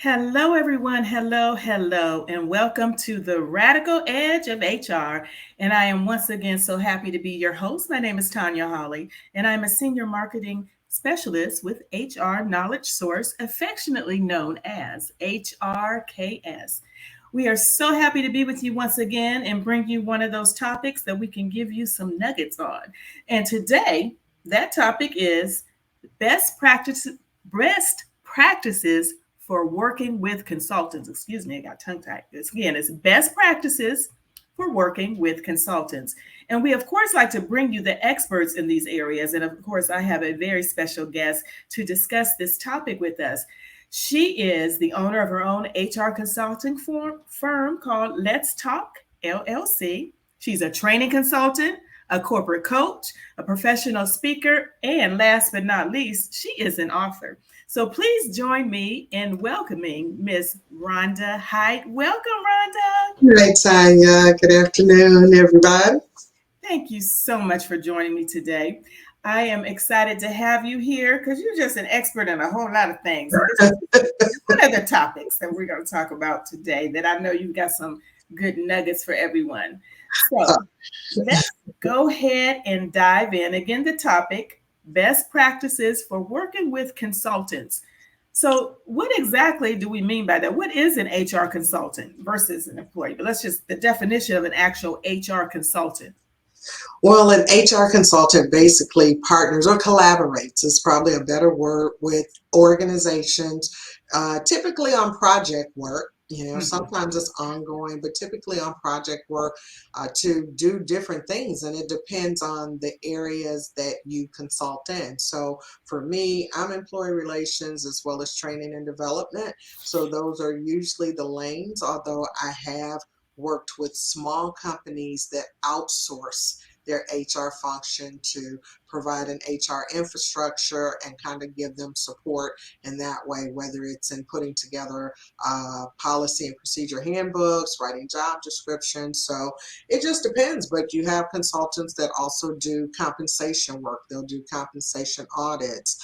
Hello, everyone. Hello, hello, and welcome to the Radical Edge of HR. And I am once again so happy to be your host. My name is Tanya Holly, and I'm a senior marketing specialist with HR Knowledge Source, affectionately known as HRKS. We are so happy to be with you once again and bring you one of those topics that we can give you some nuggets on. And today, that topic is best practice best practices for working with consultants. Excuse me, I got tongue tied. This again is best practices for working with consultants. And we, of course, like to bring you the experts in these areas. And of course, I have a very special guest to discuss this topic with us. She is the owner of her own HR consulting firm called Let's Talk LLC. She's a training consultant, a corporate coach, a professional speaker, and last but not least, she is an author. So please join me in welcoming Miss Rhonda Height. Welcome, Rhonda. Right, Tanya. Good afternoon, everybody. Thank you so much for joining me today. I am excited to have you here because you're just an expert in a whole lot of things. And this is one of the topics that we're going to talk about today that I know you've got some good nuggets for everyone. Uh, So let's go ahead and dive in. Again, the topic best practices for working with consultants. So, what exactly do we mean by that? What is an HR consultant versus an employee? But let's just the definition of an actual HR consultant. well, an HR consultant basically partners or collaborates, is probably a better word, with organizations, typically on project work. Mhm. Sometimes it's ongoing, but typically on project work to do different things. And it depends on the areas that you consult in. So for me, I'm employee relations as well as training and development. So those are usually the lanes, although I have worked with small companies that outsource their HR function to provide an HR infrastructure and kind of give them support in that way, whether it's in putting together policy and procedure handbooks, writing job descriptions. So it just depends. But you have consultants that also do compensation work, they'll do compensation audits.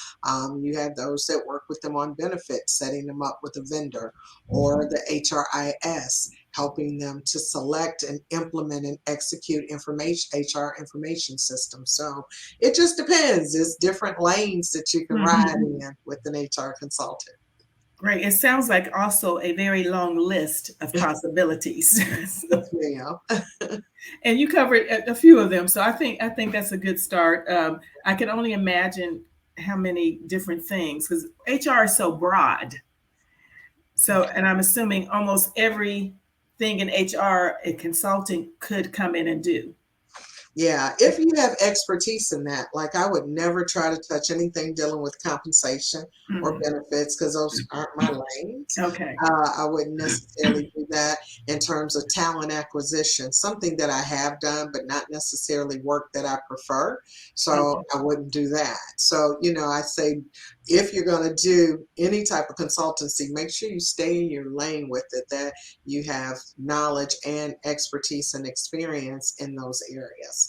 You have those that work with them on benefits, setting them up with a vendor, or the HRIS, helping them to select and implement and execute information HR information systems. So it just depends. There's different lanes that you can ride Mhm. in with an HR consultant. Great. It sounds like also a very long list of possibilities. Yes, ma'am. And you covered a few of them, so I think that's a good start. I can only imagine how many different things because HR is so broad. So, and I'm assuming almost everything in HR a consulting could come in and do. Yeah, if you have expertise in that, like I would never try to touch anything dealing with compensation or Mm. benefits because those aren't my lanes. Okay. I wouldn't necessarily do that in terms of talent acquisition, something that I have done, but not necessarily work that I prefer. So Okay. I wouldn't do that. So, I say if you're going to do any type of consultancy, make sure you stay in your lane with it, that you have knowledge and expertise and experience in those areas.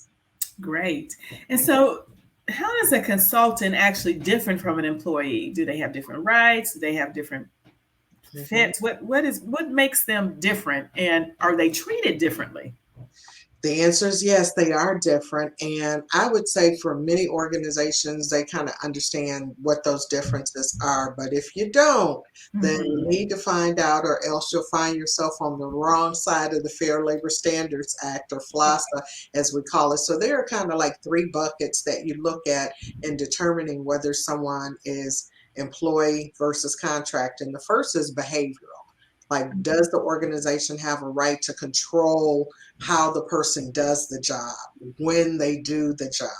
Great. And so, how is a consultant actually different from an employee? Do they have different rights? Do they have different Mhm. fits? What makes them different, and are they treated differently? The answer is yes, they are different. And I would say for many organizations, they kind of understand what those differences are. But if you don't, then you Mhm. need to find out, or else you'll find yourself on the wrong side of the Fair Labor Standards Act, or FLASA, as we call it. So there are kind of like three buckets that you look at in determining whether someone is employee versus contract. And the first is behavioral. Like, does the organization have a right to control how the person does the job, when they do the job,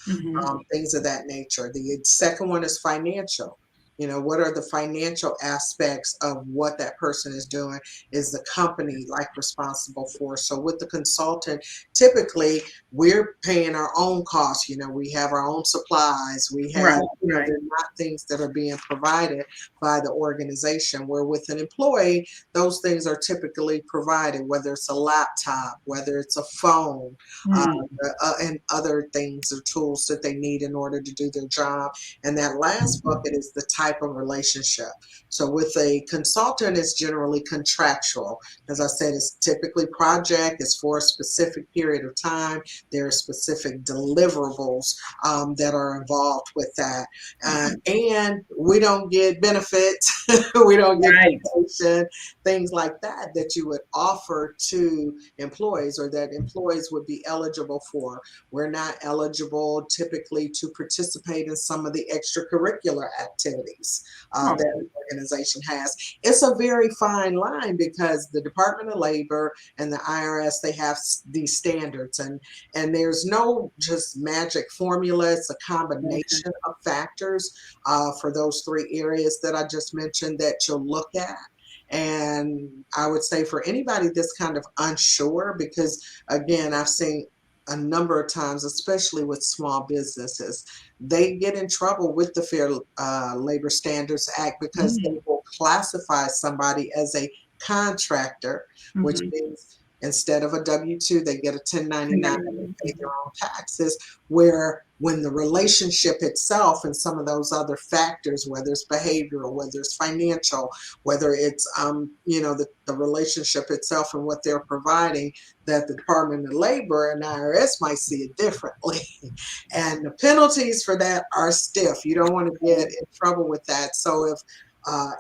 Mhm. things of that nature. The second one is financial. What are the financial aspects of what that person is doing? Is the company like responsible for? So with the consultant, typically we're paying our own costs. We have our own supplies. We have, Right, right. they're not things that are being provided by the organization. Where with an employee, those things are typically provided, whether it's a laptop, whether it's a phone, uh, Mm. and other things or tools that they need in order to do their job. And that last bucket is the type type of relationship. So with a consultant, it's generally contractual. As I said, it's typically project, it's for a specific period of time. There are specific deliverables that are involved with that. And we don't get benefits, we don't get Right. vacation, things like that that you would offer to employees or that employees would be eligible for. We're not eligible typically to participate in some of the extracurricular activities Oh, that the organization has. It's a very fine line because the Department of Labor and the IRS, they have these standards, and there's no just magic formula. It's a combination of factors for those three areas that I just mentioned that you'll look at. And I would say for anybody that's kind of unsure, because again, I've seen a number of times, especially with small businesses, they get in trouble with the Fair Labor Standards Act because they will classify somebody as a contractor, which means instead of a W-2, they get a 1099 and they pay their own taxes, where when the relationship itself and some of those other factors, whether it's behavioral, whether it's financial, whether it's the relationship itself and what they're providing, that the Department of Labor and IRS might see it differently. And the penalties for that are stiff. You don't want to get in trouble with that. So if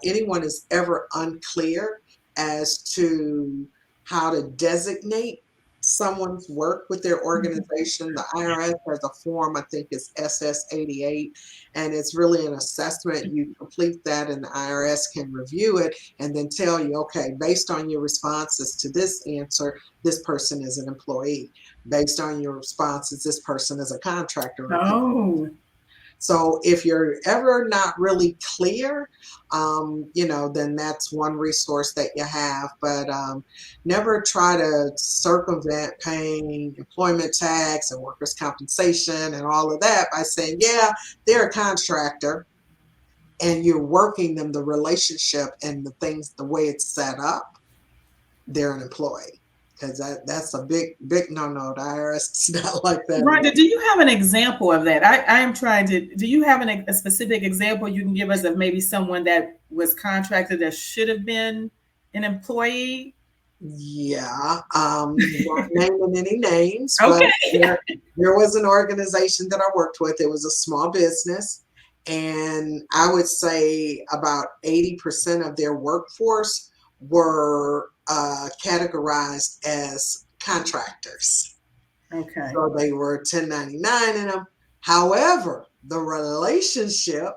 anyone is ever unclear as to how to designate someone's work with their organization, the IRS has a form, I think it's SS88, and it's really an assessment. You complete that and the IRS can review it and then tell you, okay, based on your responses to this answer, this person is an employee. Based on your responses, this person is a contractor. Oh, So if you're ever not really clear, then that's one resource that you have. But never try to circumvent paying employment tax and workers' compensation and all of that by saying, yeah, they're a contractor, and you're working them the relationship and the things, the way it's set up, they're an employee. Because that's a big no-no. The IRS is not like that. Rhonda, do you have an example of that? I am trying to, do you have a specific example you can give us of maybe someone that was contracted that should have been an employee? Yeah, not naming any names, but Okay. there was an organization that I worked with. It was a small business, and I would say about 80% of their workforce were categorized as contractors. Okay. So they were 1099 in them. However, the relationship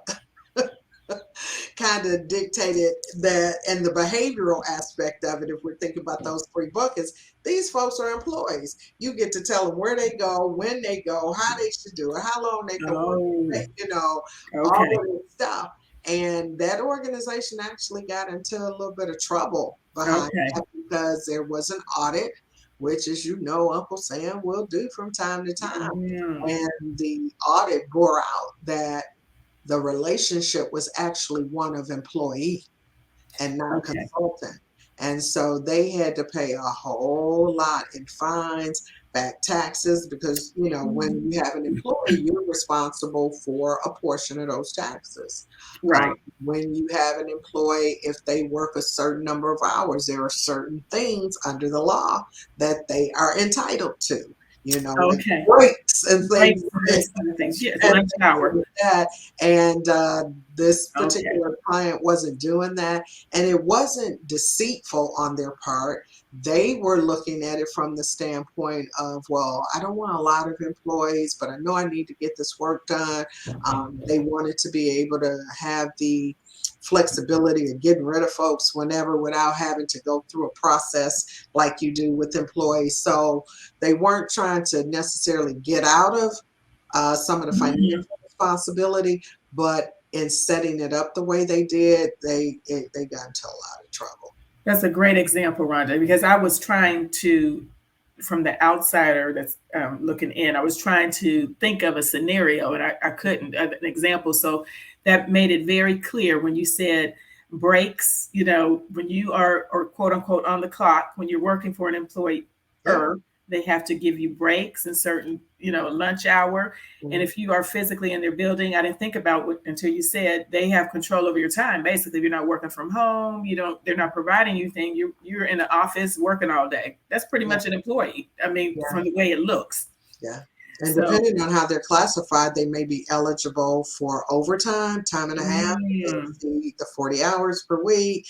kind of dictated that, and the behavioral aspect of it, if we're thinking about those three buckets, these folks are employees. You get to tell them where they go, when they go, how they should do it, how long they can work, all Okay. of this stuff. And that organization actually got into a little bit of trouble behind Okay. that because there was an audit, which, as you know, Uncle Sam will do from time to time. Yeah. And the audit bore out that the relationship was actually one of employee and not Okay. consultant. And so they had to pay a whole lot in fines, back taxes, because, when you have an employee, you're responsible for a portion of those taxes. Right. When you have an employee, if they work a certain number of hours, there are certain things under the law that they are entitled to, like Okay. breaks and Right. things Those kind of things. Yes. and Lunch hour. with that. And this Okay. particular client wasn't doing that. And it wasn't deceitful on their part. They were looking at it from the standpoint of, well, I don't want a lot of employees, but I know I need to get this work done. They wanted to be able to have the flexibility of getting rid of folks whenever without having to go through a process like you do with employees. So they weren't trying to necessarily get out of some of the financial responsibility, but in setting it up the way they did, they got into a lot of trouble. That's a great example, Rhonda, because I was trying to, from the outsider that's looking in, I was trying to think of a scenario and I couldn't, an example. So that made it very clear when you said breaks, when you are, or quote unquote, on the clock, when you're working for an employer, Yeah. They have to give you breaks in certain, lunch hour. And Mhm. if you are physically in their building, I didn't think about what until you said they have control over your time. Basically, if you're not working from home, they're not providing you thing. You're in the office working all day. That's pretty Yeah, much an employee. I mean, yeah, from the way it looks. yeah. And So, depending on how they're classified, they may be eligible for overtime, time and a half, if they mm, exceed the 40 hours per week,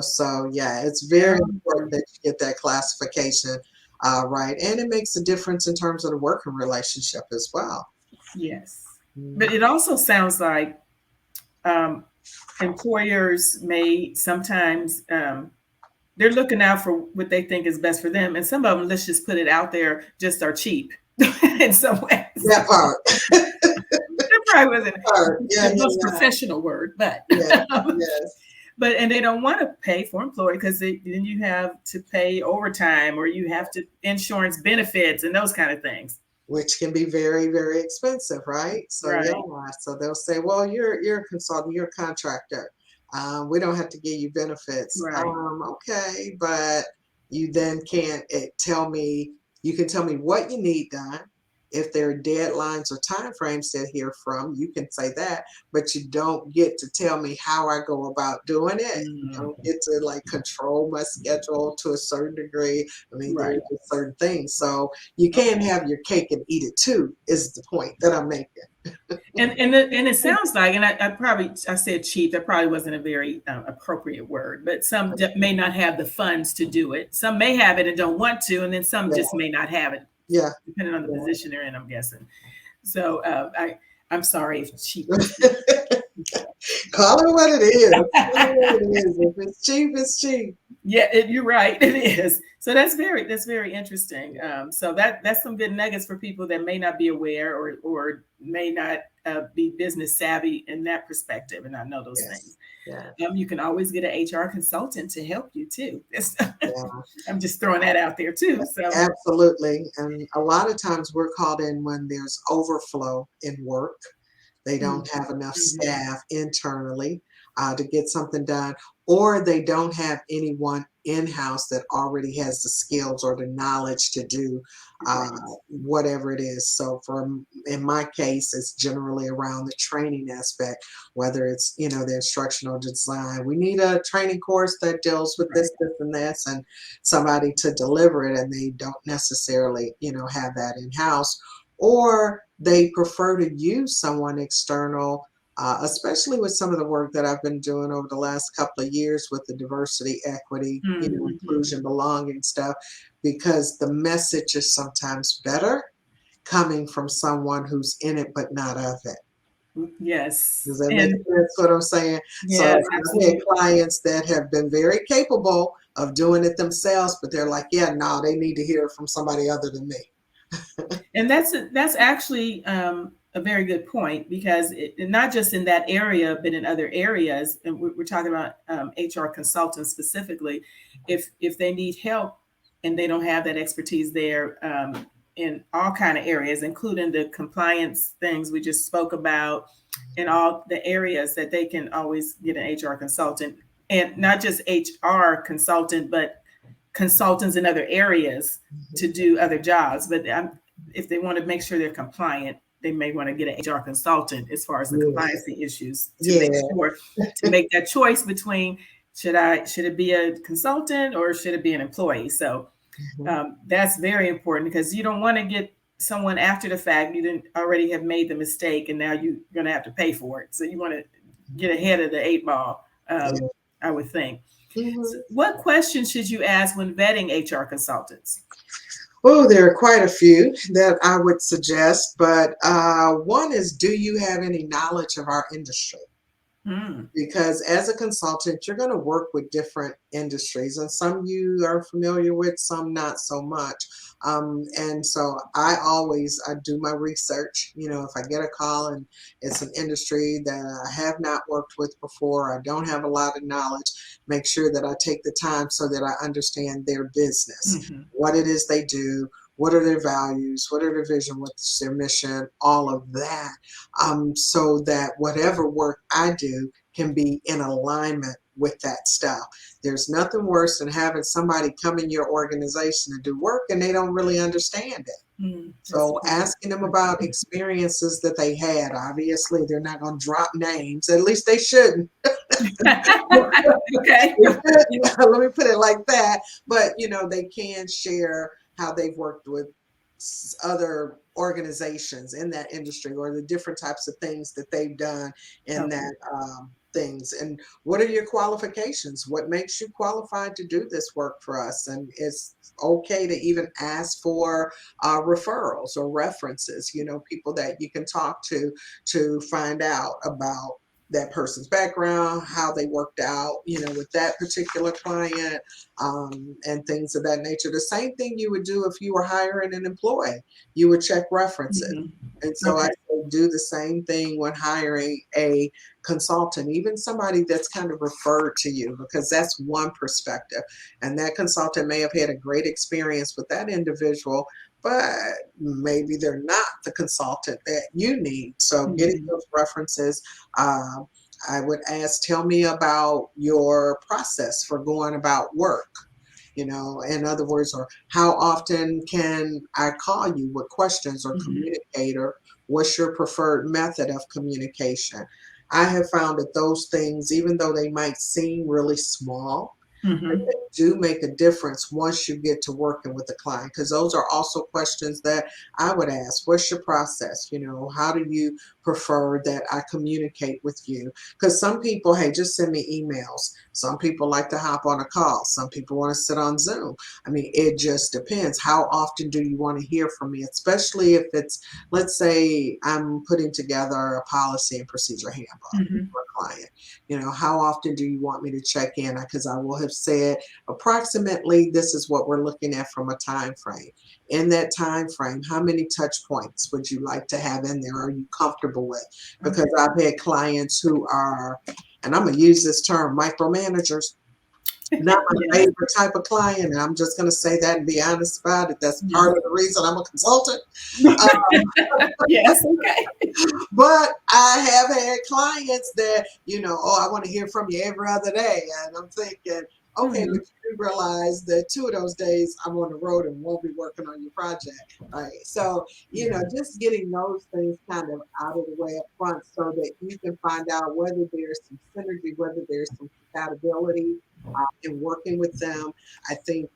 so yeah, it's yeah, very important that you get that classification right. And it makes a difference in terms of the working relationship as well. yes. But Mhm. it also sounds like um, employers may sometimes they're looking out for what they think is best for them, and some of them, let's just put it out there, just are cheap in some ways. That part. That probably wasn't Part. Yeah, the yeah, most yeah. professional word, but Yes, yes. but and they don't want to pay for employee because then you have to pay overtime or you have to insurance benefits and those kind of things. Which can be very, very expensive, right? So yeah, Right, so they'll say, "Well, you're a consultant, you're a contractor. We don't have to give you benefits." right. Okay, but you then can't tell me. You can tell me what you need done. If there are deadlines or time frames to adhere from, you can say that, but you don't get to tell me how I go about doing it. You Mm, don't get to like control my schedule to a certain degree. I mean, there right. are just certain things. So you can't Okay. have your cake and eat it too, is the point that I'm making. And it sounds like, and I said cheap. That probably wasn't a very appropriate word, but some may not have the funds to do it. Some may have it and don't want to, and then some Yeah, just may not have it, yeah, depending on the yeah. position they're in. I'm guessing. So I'm sorry if cheap was too. Call it what it is. Call it what it is. If it's cheap, it's cheap. Yeah, you're right. It is. So that's very interesting. So that's some good nuggets for people that may not be aware or may not be business savvy in that perspective and not know those Yes, things. yes, You can always get an HR consultant to help you too. yeah. I'm just throwing that out there too. So Absolutely. And a lot of times we're called in when there's overflow in work. They mm, don't have enough mhm, staff internally to get something done, or they don't have anyone in-house that already has the skills or the knowledge to do uh, right, whatever it is. So in my case, it's generally around the training aspect, whether it's, the instructional design. We need a training course that deals with right. this, and this, and somebody to deliver it, and they don't necessarily, have that in-house, or they prefer to use someone external, especially with some of the work that I've been doing over the last couple of years with the diversity, equity, Mhm. inclusion, belonging stuff, because the message is sometimes better coming from someone who's in it but not of it. Yes. Does that make And sense what I'm saying? So yes, I've had absolutely. clients that have been very capable of doing it themselves, but they're like, yeah, no, they need to hear it from somebody other than me. And that's actually a very good point because not just in that area, but in other areas. And we're talking about HR consultants specifically. If they need help and they don't have that expertise there in all kind of areas, including the compliance things we just spoke about, in all the areas that they can always get an HR consultant, and not just HR consultant, but consultants in other areas to Mhm. do other jobs. But if they want to make sure they're compliant, they may want to get an HR consultant as far as the Yeah, compliance issues to make yeah. sure to make that choice between should it be a consultant or should it be an employee. So Mhm. that's very important because you don't want to get someone after the fact you didn't already have made the mistake and now you're going to have to pay for it. So you want to get ahead of the eight ball. Yeah. I would think. So Mhm. what questions should you ask when vetting HR consultants? Oh, there are quite a few that I would suggest, but one is, do you have any knowledge of our industry? Hmm. Because as a consultant, you're going to work with different industries, and some you are familiar with, some not so much. And so I do my research. If I get a call and it's an industry that I have not worked with before, I don't have a lot of knowledge, make sure that I take the time so that I understand their business, Hmm. what it is they do, what are their values, what are their vision, what's their mission, all of that, so that whatever work I do can be in alignment with that stuff. There's nothing worse than having somebody come in your organization and do work and they don't really understand it. So asking them about experiences that they had, obviously they're not going to drop names, at least they shouldn't. Okay. Let me put it like that. But, they can share how they've worked with other organizations in that industry or the different types of things that they've done in that things. And what are your qualifications? What makes you qualified to do this work for us? And it's okay to even ask for referrals or references, people that you can talk to find out about that person's background, how they worked out, with that particular client, and things of that nature. The same thing you would do if you were hiring an employee. You would check references. And so I do the same thing when hiring a consultant, even somebody that's kind of referred to you, because that's one perspective. And that consultant may have had a great experience with that individual, but maybe they're not the consultant that you need. So getting those references, I would ask, tell me about your process for going about work. In other words, or how often can I call you with questions or communicate, or what's your preferred method of communication? I have found that those things, even though they might seem really small, they do make a difference once you get to working with the client, because those are also questions that I would ask. What's your process? How do you prefer that I communicate with you? Because some people, hey, just send me emails. Some people like to hop on a call. Some people want to sit on Zoom. I mean, it just depends. How often do you want to hear from me? Especially if it's, let's say I'm putting together a policy and procedure handbook for a client. How often do you want me to check in? Because I will have said approximately this is what we're looking at from a time frame. In that time frame, how many touch points would you like to have in there? Are you comfortable with? Because I've had clients who are, and I'm going to use this term, micromanagers. Not my favorite type of client, and I'm just going to say that and be honest about it. That's part of the reason I'm a consultant. Yes, okay. But I have had clients that, I want to hear from you every other day. And I'm thinking, okay, but you realize that 2 of those days I'm on the road and won't be working on your project, right? So, just getting those things kind of out of the way up front so that you can find out whether there's some synergy, whether there's some compatibility in working with them. I think,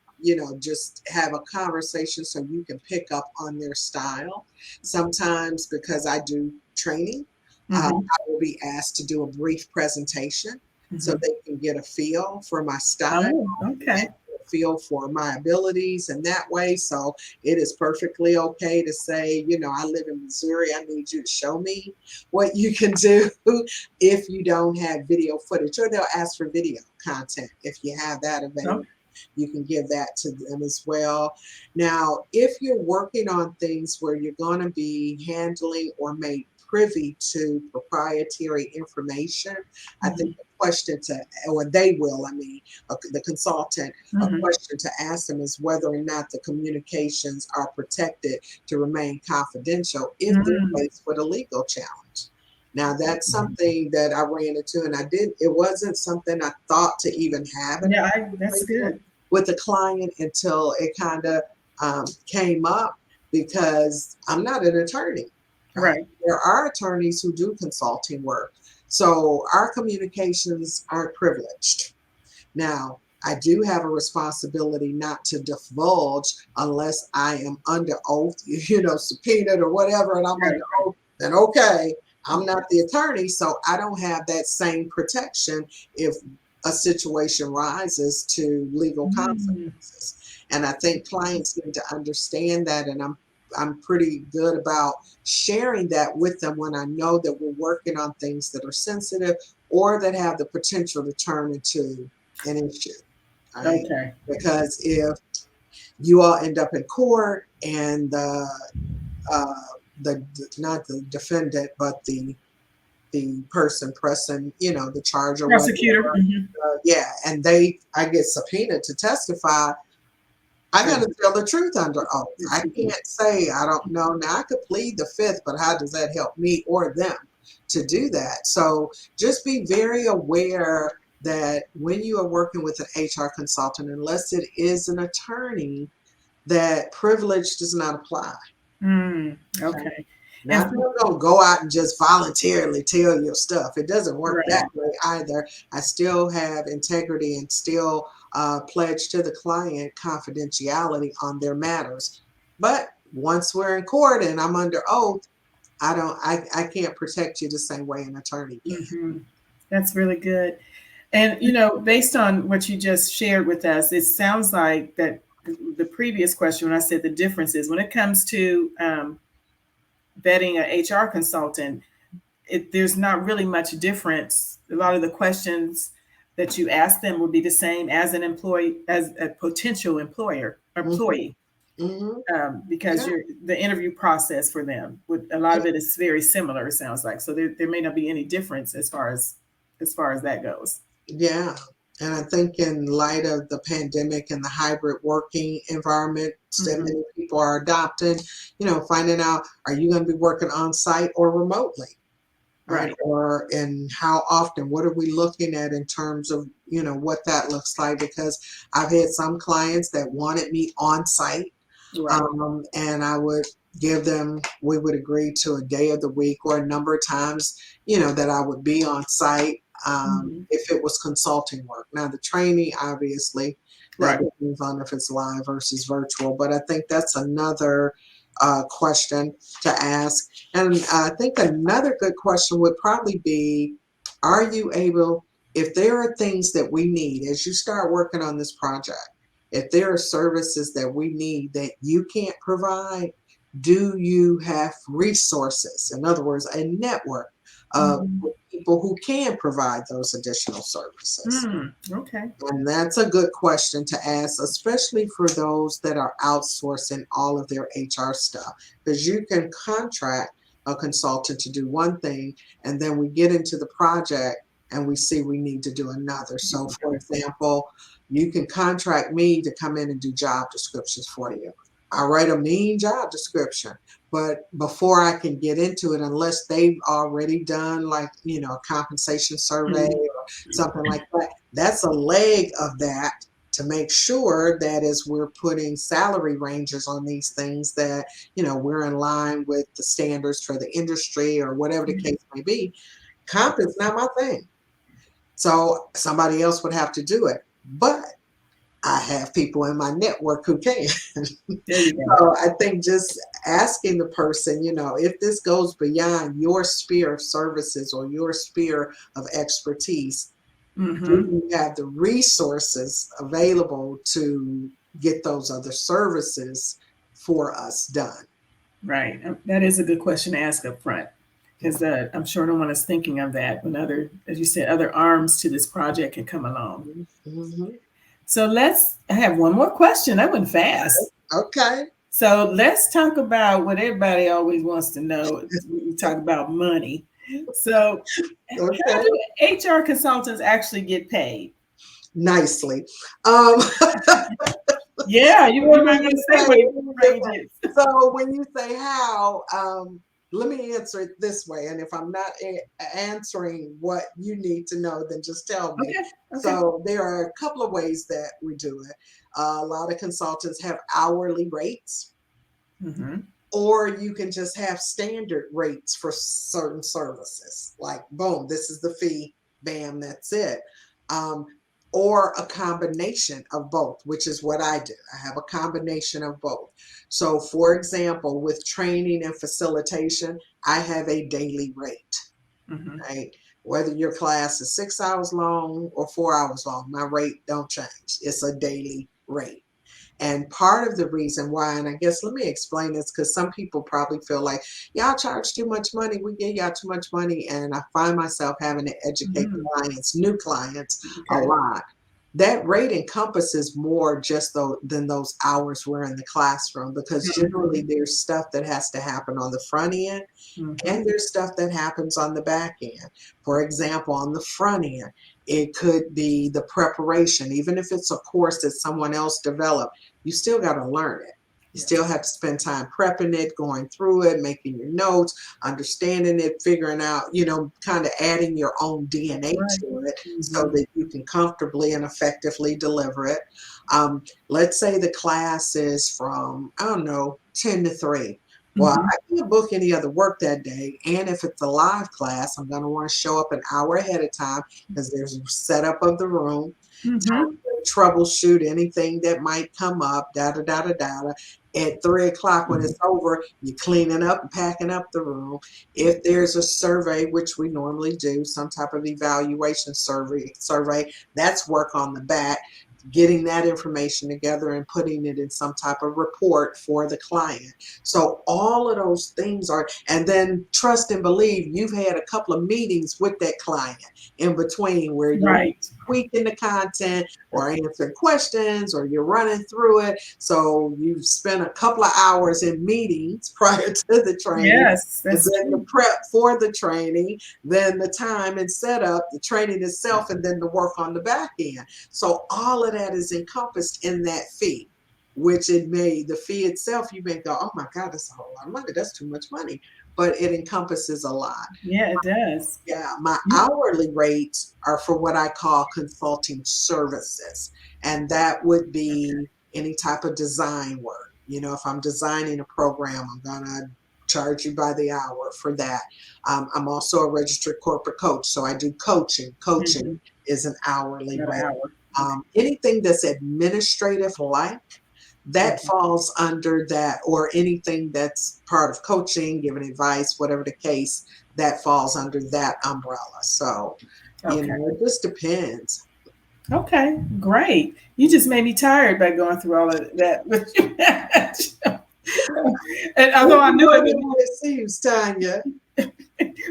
just have a conversation so you can pick up on their style. Sometimes, because I do training, I will be asked to do a brief presentation so they can get a feel for my style, a feel for my abilities in that way. So it is perfectly okay to say, I live in Missouri. I need you to show me what you can do if you don't have video footage, or they'll ask for video content. If you have that available, you can give that to them as well. Now, if you're working on things where you're going to be handling or made privy to proprietary information, I think the question the consultant, a question to ask them is whether or not the communications are protected to remain confidential if they're faced with a legal challenge. Now, that's something that I ran into, and it wasn't something I thought to even have. That's good. With the client until it kind of came up, because I'm not an attorney. Right. There are attorneys who do consulting work. So our communications aren't privileged. Now, I do have a responsibility not to divulge unless I am under oath, subpoenaed or whatever, and I'm under oath, then okay, I'm not the attorney, so I don't have that same protection if a situation rises to legal consequences. And I think clients need to understand that, and I'm pretty good about sharing that with them when I know that we're working on things that are sensitive or that have the potential to turn into an issue. Right? Okay. Because if you all end up in court and not the defendant, but the person pressing, the charge or prosecutor, whatever, and I get subpoenaed to testify, I got to tell the truth under oath. I can't say I don't know. Now, I could plead the fifth, but how does that help me or them to do that? So just be very aware that when you are working with an HR consultant, unless it is an attorney, that privilege does not apply. Okay? Okay. And Not that I'm gonna go out and just voluntarily tell your stuff. It doesn't work right. that way either. I still have integrity and still pledge to the client confidentiality on their matters. But once we're in court and I'm under oath, I can't protect you the same way an attorney can. That's really good. And based on what you just shared with us, it sounds like that the previous question, when I said the differences, when it comes to vetting an HR consultant, there's not really much difference. A lot of the questions that you ask them will be the same as an employee, as a potential employee, because Yeah. the interview process for them, with a lot of it is very similar. It sounds like, so there may not be any difference as far as that goes. Yeah. And I think in light of the pandemic and the hybrid working environment that Mm-hmm. many people are adopting, finding out, are you going to be working on site or remotely? Right. Right. Or and how often, what are we looking at in terms of, what that looks like? Because I've had some clients that wanted me on site, Right. and I would give them, we would agree to a day of the week or a number of times, that I would be on site, Mm-hmm. if it was consulting work. Now, the training, obviously, that Right. depends on if it's live versus virtual, but I think that's another question to ask. And I think another good question would probably be, are you able, if there are things that we need as you start working on this project, if there are services that we need that you can't provide, do you have resources? In other words, a network of Mm-hmm. people who can provide those additional services? Okay. And that's a good question to ask, especially for those that are outsourcing all of their HR stuff, because you can contract a consultant to do one thing, and then we get into the project and we see we need to do another. So, for example, you can contract me to come in and do job descriptions for you. I write a mean job description, but before I can get into it, unless they've already done like, a compensation survey Mhm. or something like that, that's a leg of that, to make sure that as we're putting salary ranges on these things that, we're in line with the standards for the industry or whatever the case may be. Comp is not my thing. So somebody else would have to do it. But I have people in my network who can. There you go. So I think just asking the person, if this goes beyond your sphere of services or your sphere of expertise, do Mm-hmm. you have the resources available to get those other services for us done? Right. That is a good question to ask up front, because I'm sure no one is thinking of that when as you said, other arms to this project can come along. Mm-hmm. So I have one more question. That went fast. Okay. So let's talk about what everybody always wants to know. We talk about money. So how Okay. do HR consultants actually get paid? Nicely. Um, Yeah, you when might want you to say say, what the range is. so when you say how, let me answer it this way. And if I'm not answering what you need to know, then just tell me. Okay. Okay. So there are a couple of ways that we do it. A lot of consultants have hourly rates, Mm-hmm. or you can just have standard rates for certain services. Like, boom, this is the fee, bam, that's it. Um, or a combination of both, which is what I do. I have a combination of both. So, for example, with training and facilitation, I have a daily rate, Mm-hmm. right? Whether your class is 6 hours long or 4 hours long, my rate don't change. It's a daily rate. And part of the reason why, and I guess let me explain this, because some people probably feel like, y'all charge too much money, we give y'all too much money. And I find myself having to educate Mm-hmm. clients, new clients, a Okay. lot. That rate encompasses more just than those hours we're in the classroom, because generally Mm-hmm. there's stuff that has to happen on the front end, Mm-hmm. and there's stuff that happens on the back end. For example, on the front end, it could be the preparation. Even if it's a course that someone else developed, you still got to learn it. You still have to spend time prepping it, going through it, making your notes, understanding it, figuring out, kind of adding your own DNA Right. to it so Mhm. that you can comfortably and effectively deliver it. Let's say the class is from, I don't know, 10 to 3. Well, Mhm. I can't book any other work that day. And if it's a live class, I'm going to want to show up an hour ahead of time because there's a setup of the room, Mhm. troubleshoot anything that might come up, da da da da da. At 3 o'clock when it's over, you're cleaning up and packing up the room. If there's a survey, which we normally do, some type of evaluation survey, that's work on the back, getting that information together and putting it in some type of report for the client. So all of those things are, and then trust and believe you've had a couple of meetings with that client in between where you're Right. tweaking the content or answering questions or you're running through it. So you've spent a couple of hours in meetings prior to the training, Yes, and that's then the true. prep for the training, then the time and setup, the training itself, and then the work on the back end. So all of that is encompassed in that fee, which the fee itself, you may go, oh my God, that's a whole lot of money. That's too much money. But it encompasses a lot. Yeah, it does. Yeah, my You- hourly rates are for what I call consulting services. And that would be any type of design work. If I'm designing a program, I'm going to charge you by the hour for that. I'm also a registered corporate coach, so I do coaching. Coaching Mhm. is an hourly About an rate. hour. Okay. Anything that's administrative like that Mhm. falls under that, or anything that's part of coaching, giving advice, whatever the case, that falls under that umbrella. So, Okay. it just depends. Okay. Great. You just made me tired by going through all of that with you. And although It's I knew more it, than what it seems, Tanya.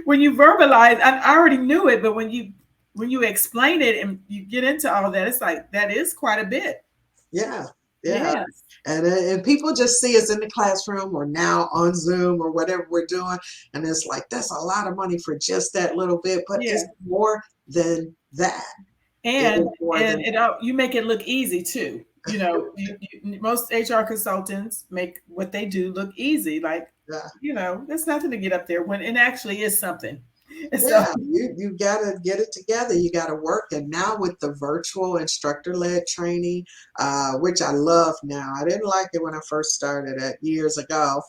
when you verbalize, I already knew it, but when you explain it and you get into all of that, it's like that is quite a bit. Yeah, yeah. Yes. And people just see us in the classroom or now on Zoom or whatever we're doing, and it's like that's a lot of money for just that little bit, but Yeah. it's more than that. It is and more and than you make it look easy too. Most HR consultants make what they do look easy, like that. there's nothing to get up there when it actually is something. And so Yeah, you gotta get it together. You gotta work. And now with the virtual instructor-led training, which I love now. I didn't like it when I first started it years ago,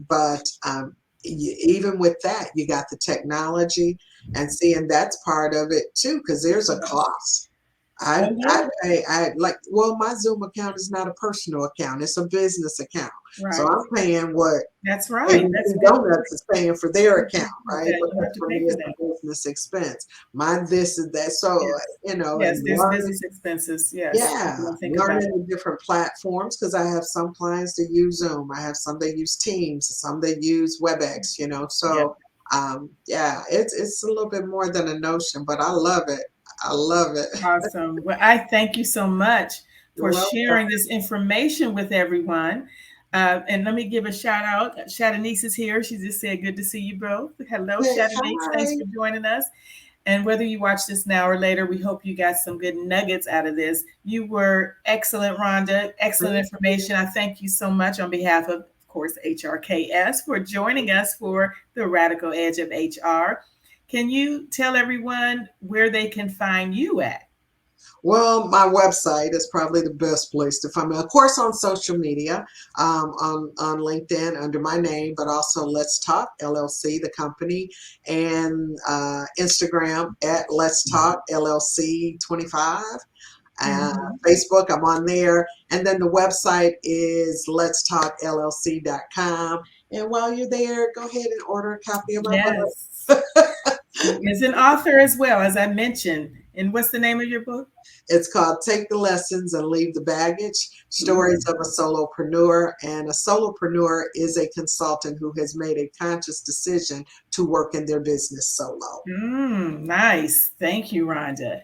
but even with that, you got the technology, and that's part of it too, because there's a yes. cost. Oh I yeah, pay well, my Zoom account is not a personal account; it's a business account. So right. I'm paying what That's right. ABC Donuts is paying for their account, right? that you Because have to for pay me, for it's a that. business expense. My this is that. So, Yes. Yes, and there's business expenses. Yes. yeah, People don't think about learning it. the different platforms because I have some clients that use Zoom. I have some that use Teams, some that use WebEx, Yeah. So, yeah, it's a little bit more than a notion, but I love it. I love it. Awesome. Well, I thank you so much You're for welcome. sharing this information with everyone. And let me give a shout out. Shadanice is here. She just said, "Good to see you both." Hello, Hey, Shadanice. Thanks hi. for joining us. And whether you watch this now or later, we hope you got some good nuggets out of this. You were excellent, Rhonda. Excellent Thank information. I thank you so much on behalf of course, HRKS, for joining us for the Radical Edge of HR. Can you tell everyone where they can find you at? Well, my website is probably the best place to find me. Of course, on social media, on LinkedIn under my name, but also Let's Talk LLC, the company, and Instagram at Let's Talk LLC 25. Mhm. Facebook, I'm on there. And then the website is letstalkllc.com. And while you're there, go ahead and order a copy of my book. Yes. She is an author as well, as I mentioned. And what's the name of your book? It's called Take the Lessons and Leave the Baggage, Stories Ooh. of a Solopreneur. And a solopreneur is a consultant who has made a conscious decision to work in their business solo. Nice. Thank you, Rhonda.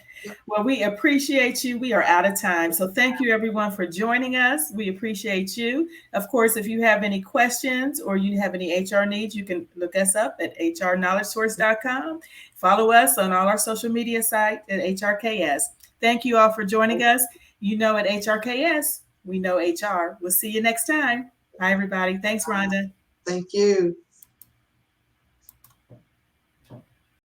Well, we appreciate you. We are out of time. So thank you, everyone, for joining us. We appreciate you. Of course, if you have any questions or you have any HR needs, you can look us up at hrknowledgesource.com. Follow us on all our social media sites at HRKS. Thank you all for joining us. At HRKS, we know HR. We'll see you next time. Bye, everybody. Thanks, Rhonda. Thank you.